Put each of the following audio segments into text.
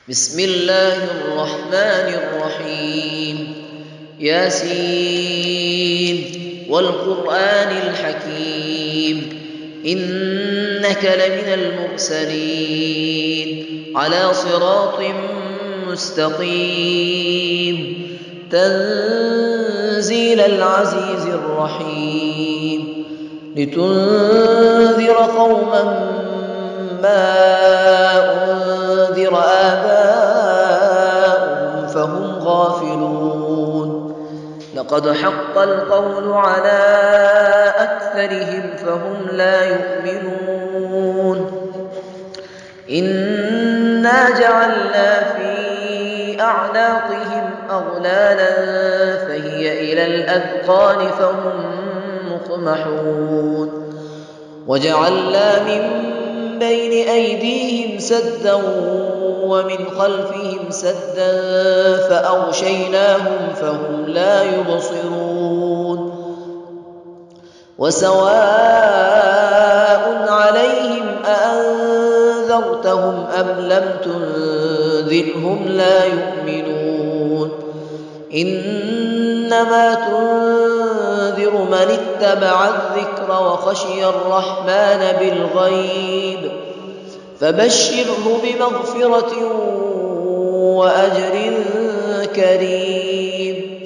بسم الله الرحمن الرحيم. ياسين والقرآن الحكيم إنك لمن المرسلين على صراط مستقيم تنزيل العزيز الرحيم لتنذر قوما ما أنذر آباؤهم فهم غافلون لقد حق القول على أكثرهم فهم لا يؤمنون إنا جعلنا في أعناقهم أغلالا فهي إلى الأذقان فهم مقمحون وجعلنا من بين أيديهم سدا ومن خلفهم سدا فأغشيناهم فهم لا يبصرون وسواء عليهم أأنذرتهم أم لم تنذرهم لا يؤمنون إنما تنذر من اتبع الذكر وخشي الرحمن بالغيب فبشره بمغفرة وأجر كريم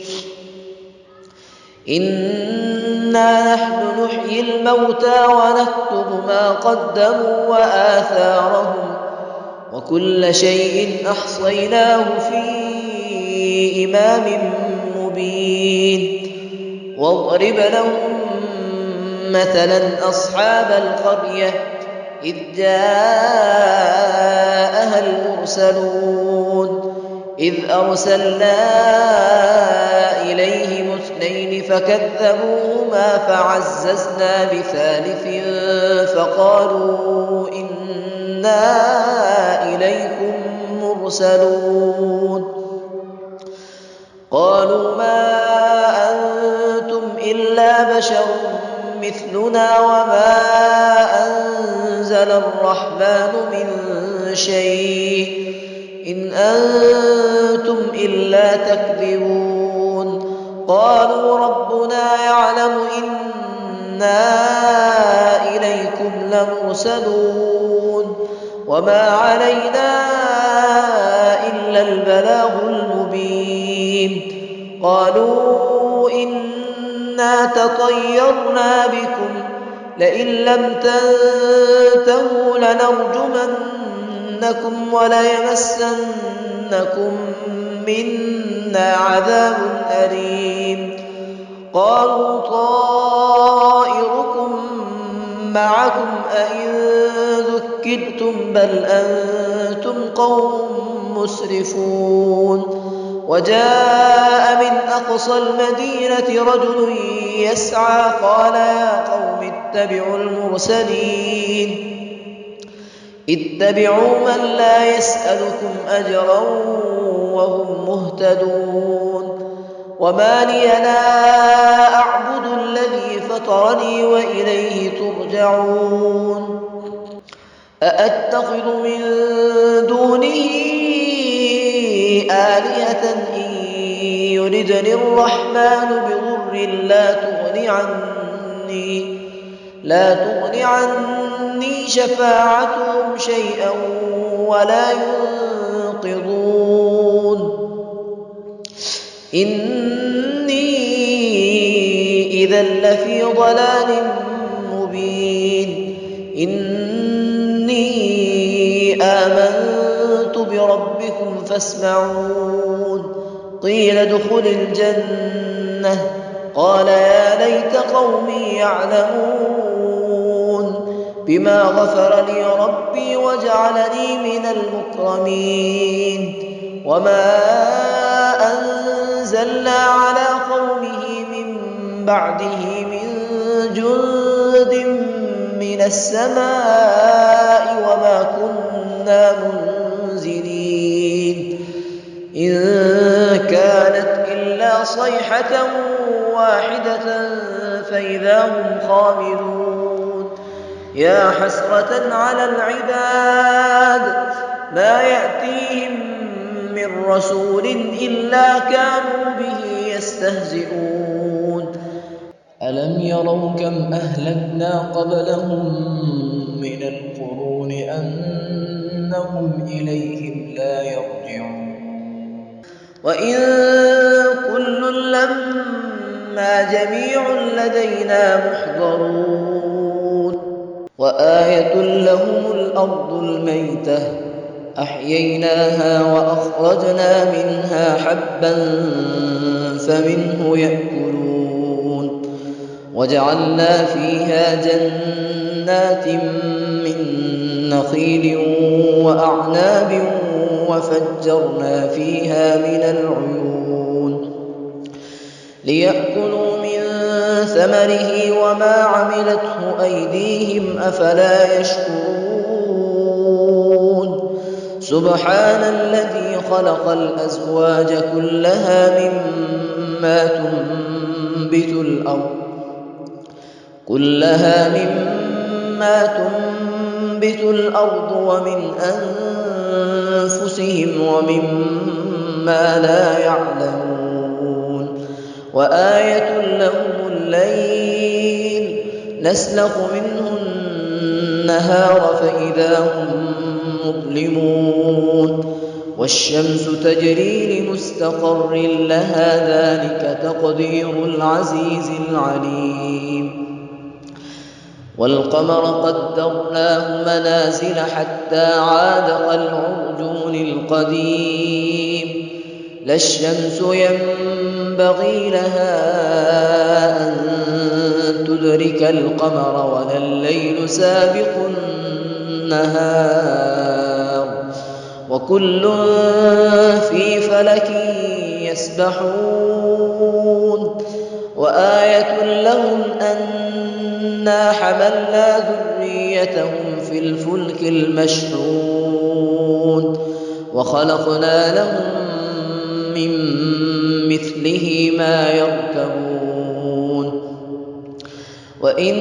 إنا نحن نحيي الموتى ونكتب ما قدموا وآثارهم وكل شيء أحصيناه في إمام مبين واضرب لهم مثلا أصحاب القرية إذ جاءها المرسلون إذ أرسلنا إليهم اثنين فكذبوهما فعززنا بثالث فقالوا إنا إليكم مرسلون قالوا ما أنتم إلا بشر مثلنا وما أنزل الرحمن من شيء إن أنتم إلا تكذبون قالوا ربنا يعلم إنا إليكم لمرسلون وما علينا إلا البلاغ المبين قالوا إنا تطيرنا بكم لئن لم تنتهوا لنرجمنكم وليمسنكم منا عذاب أليم قالوا طائركم معكم أئن ذكرتم بل أنتم قوم مسرفون وجاء من أقصى المدينة رجل يسعى قال يا قوم اتبعوا المرسلين اتبعوا من لا يسألكم أجرا وهم مهتدون وما لي لا أعبد الذي فطرني وإليه ترجعون أأتخذ من دونه آلهة إن يردني الرحمن بضر لا تغن عني شفاعتهم شيئا ولا ينقضون إني إذا لفي ضلال مبين إني آمنت بربكم فاسمعون قيل ادخل الجنة قال يا ليت قومي يعلمون بما غفر لي ربي وجعلني من المكرمين وما أنزلنا على قومه من بعده من جند من السماء وما كنا منزلين إن كانت إلا صيحة واحدة فإذا هم خامدون يا حسرة على العباد ما يأتيهم رسول إلا كانوا به يستهزئون ألم يروا كم أهلكنا قبلهم من القرون أنهم إليهم لا يرجعون وإن كل لما جميع لدينا محضرون وآية لهم الأرض الميتة أحييناها وأخرجنا منها حبا فمنه يأكلون وجعلنا فيها جنات من نخيل وأعناب وفجرنا فيها من العيون ليأكلوا من ثمره وما عملته أيديهم أفلا يشكرون سبحان الذي خلق الأزواج كلها مما تنبت الأرض ومن أنفسهم ومما لا يعلمون وآية لهم الليل نسلخ منه النهار فإذا هم مظلمون والشمس تجري لمستقر لها ذلك تقدير العزيز العليم والقمر قدرناه منازل حتى عاد كالعرجون القديم لا الشمس ينبغي لها أن تدرك القمر ولا الليل سابق النهار وكل في فلك يسبحون وآية لهم أنا حملنا ذريتهم في الفلك المشحون وخلقنا لهم من مثله ما يركبون وإن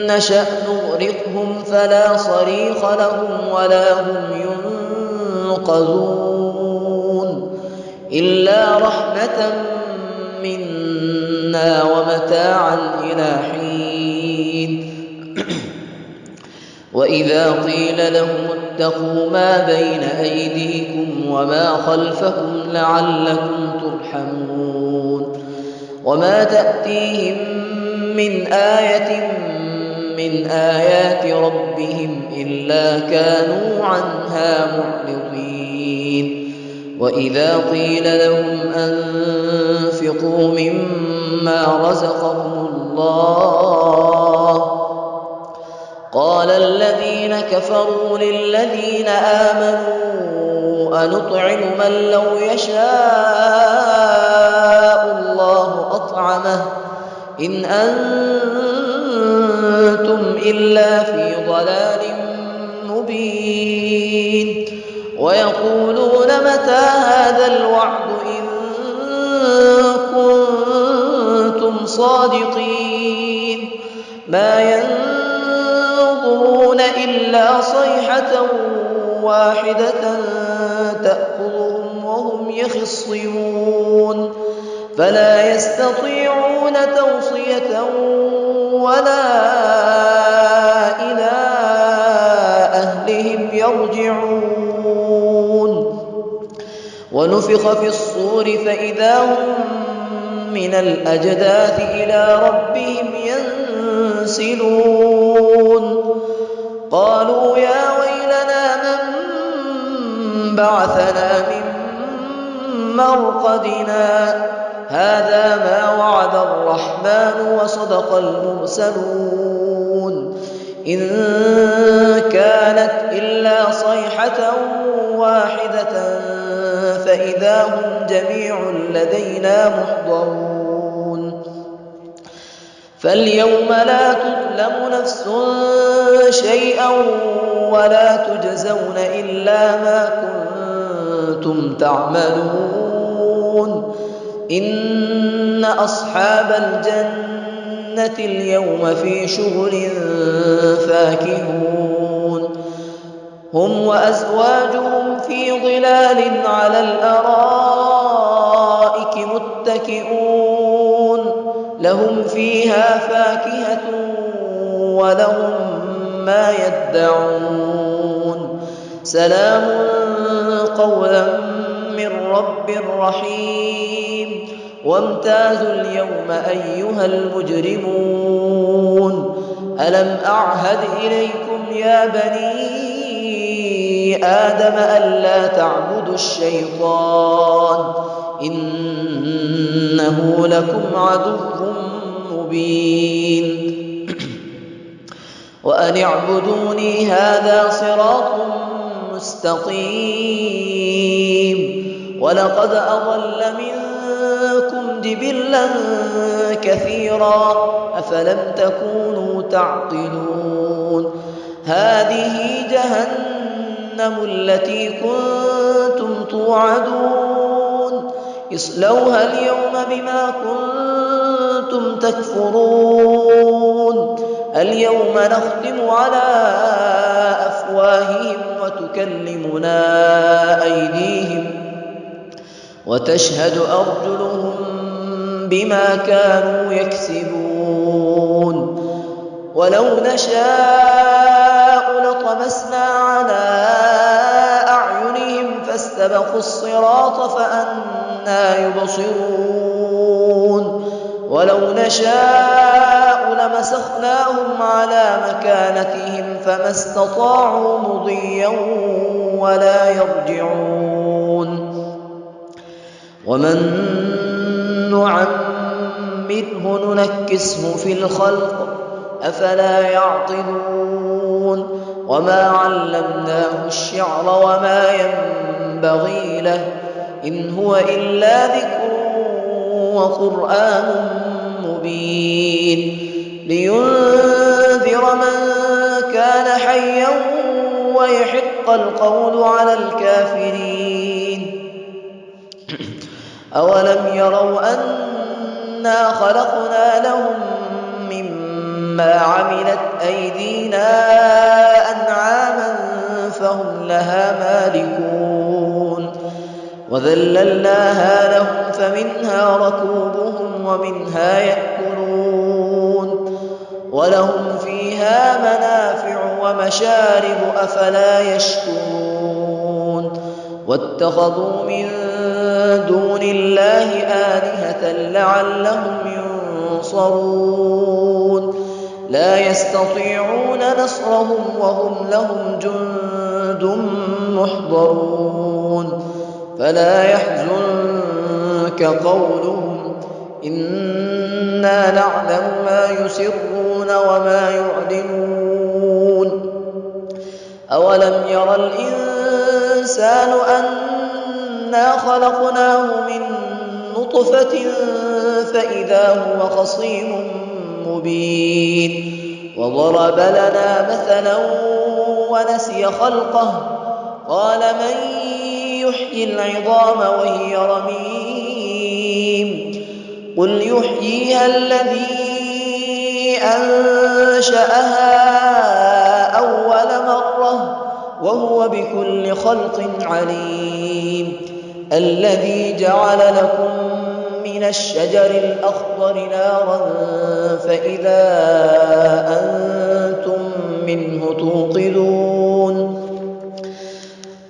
نشأ نغرقهم فلا صريخ لهم ولا هم ينقذون إلا رحمة منا ومتاعا إلى حين وإذا قيل لهم اتقوا ما بين أيديكم وما خلفكم لعلكم ترحمون وما تأتيهم من آية من آيات ربهم إلا كانوا عنها معرضين وإذا قيل لهم أنفقوا مما رزقهم الله قال الذين كفروا للذين آمنوا أنطعم من لو يشاء الله أطعمه إن أنتم إلا في ضلال مبين ويقولون متى هذا الوعد إن كنتم صادقين ما ينظرون إلا صيحة واحدة تأخذهم وهم يخصمون فلا يستطيعون توصية ولا إلى أهلهم يرجعون ونفخ في الصور فإذا هم من الأجداث إلى ربهم ينسلون قالوا يا ويلنا من بعثنا من مرقدنا هذا ما وعد الرحمن وصدق المرسلون إن كانت إلا صيحة واحدة فإذا هم جميع لدينا محضرون فاليوم لا تظلم نفس شيئا ولا تجزون إلا ما كنتم تعملون إن أصحاب الجنة اليوم في شغل فاكهون هم وأزواجهم في ظلال على الأرائك متكئون لهم فيها فاكهة ولهم ما يدعون سلام قولا من رب رحيم وامتازوا اليوم أيها المجرمون ألم أعهد إليكم يا بني آدم ألا تعبدوا الشيطان إنه لكم عدو مبين وأن اعبدوني هذا صراط مستقيم ولقد أضل منكم جبلا كثيرا أفلم تكونوا تعقلون هذه جهنم التي كنتم توعدون اصلوها اليوم بما كنتم تكفرون اليوم نختم على أفواههم وتكلمنا أيديهم وتشهد أرجلهم بما كانوا يكسبون ولو نشاء لطمسنا على أعينهم فاستبقوا الصراط فأنى يبصرون ولو نشاء لمسخناهم على مكانتهم فما استطاعوا مضيا ولا يرجعون ومن نعمره ننكسه في الخلق أفلا يعقلون وما علمناه الشعر وما ينبغي له إن هو إلا ذكر وقرآن مبين لينذر من كان حيا ويحق القول على الكافرين أولم يروا أنا خلقنا لهم مما عملت أيدينا أنعاما فهم لها مالكون وذللناها لهم فمنها ركوبهم ومنها يأكلون ولهم فيها منافع ومشارب أفلا يشكرون واتخذوا من دون الله آلهة لعلهم ينصرون لا يستطيعون نصرهم وهم لهم جند محضرون فلا يحزنك قولهم إنا نعلم ما يسرون وما يعلنون أولم ير الإنسان أنا خلقناه من نطفة فإذا هو خصيم مبين وضرب لنا مثلا ونسي خلقه قال من يحيي العظام وهي رميم قل يحييها الذي أنشأها أول مرة وهو بكل خلق عليم الذي جعل لكم من الشجر الأخضر نارا فإذا أنتم منه توقدون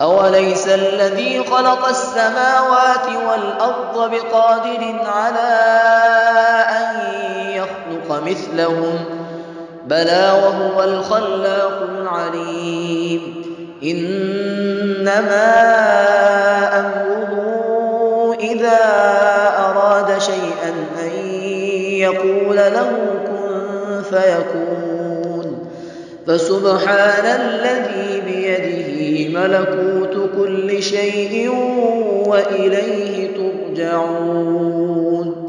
أوليس الذي خلق السماوات والأرض بقادر على أن يخلق مثلهم بلى وهو الخلاق العليم إنما أمره إذا أراد شيئا أن يقول له كن فيكون فسبحان الذي بيده ملكوت كل شيء وإليه ترجعون